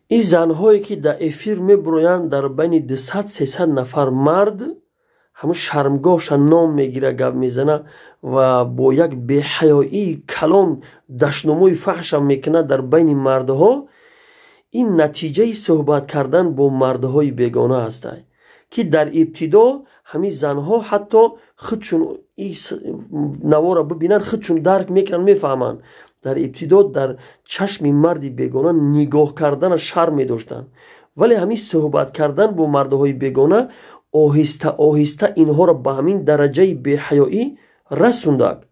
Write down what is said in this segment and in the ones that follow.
این زنهایی که در افیر میبرویند در بین 200-300 نفر مرد همون شرمگاهشان نام میگیره، گپ میزنه و با یک بی‌حیایی کلان دشنموی فحش هم میکنه در بین مردها. این نتیجه صحبت کردن با مردهای بیگانه است که در ابتدا همین زنها حتی خودشون این نوا را ببینن، خودشون درک میکنن، میفهمن. در ابتدا در چشم مردی بیگانه نگاه کردن شرم میداشتن، ولی همین صحبت کردن با مردهای بیگانه آهسته آهسته اینها را به همین درجه بی‌حیایی رسوندند.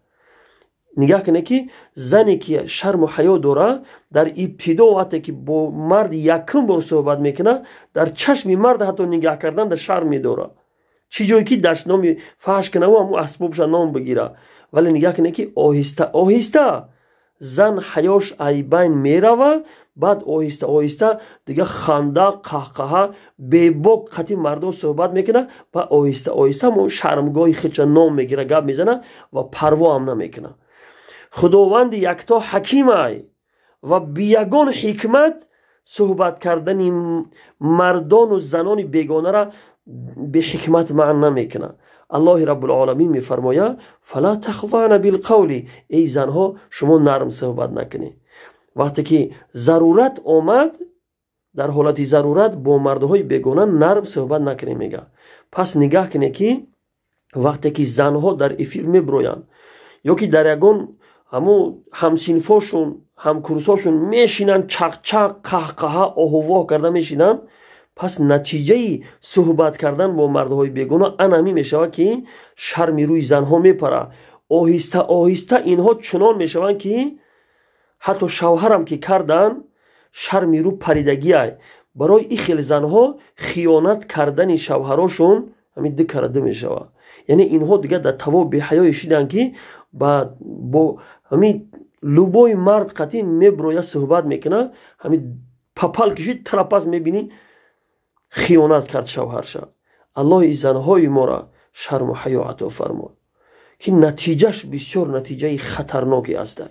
نگاه کنه که زنی که شرم و حیا داره در ابتدا وقتی که با مرد یکم بار صحبت میکنه در چشم مرد حتی نگاه کردن در شرم میداره، چی جایی که دشت نام فحش کنه و همون اسبابش نام بگیره. ولی نگاه کنه که آهسته آهسته زن حیاش ایبین میروه، بعد آهسته آهسته دیگه خنده قهقه بی‌باک خطی مردا صحبت میکنه و آهسته آهسته همون شرمگاهی خودش نام میگیره، گپ میزنه و پروا هم نمیکنه. خداوند یکتا حکیم ای و بیگان حکمت صحبت کردن مردان و زنان بیگانه را به حکمت معنی نمیکنه. الله رب العالمین میفرماید فلا تخضعن بالقول، ای زنها شما نرم صحبت نکنید. وقتی که ضرورت آمد، در حالت ضرورت با مردهای بیگانه نرم صحبت نکنید میگه. پس نگاه کنید که وقتی که زنها در افیر میبرویند یا که در یگان همو همسینفاشون همکورساشون میشینن چق چق قهقه آهوا کرده میشینن، پس نتیجه صحبت کردن با مردهای بیگانه انمی میشود که شرمی روی زنها میپره. آهسته آهسته اینها چنان میشوند که حتی شوهرم که کردن شرمی رو پریدگی ای. برای این خیلی زنها خیانت کردن شوهراشون همین دکرده میشود. یعنی اینها دیگه در توا بی‌حیایی شدن که با همین لوبای مرد قطعی میبرویه صحبت میکنه، همین پپل کشید ترپاز میبینی خیانت کرد شوهرش. الله این زنهای ما را شرم و حیا عطا فرمود که نتیجهش بسیار نتیجه خطرناکی است.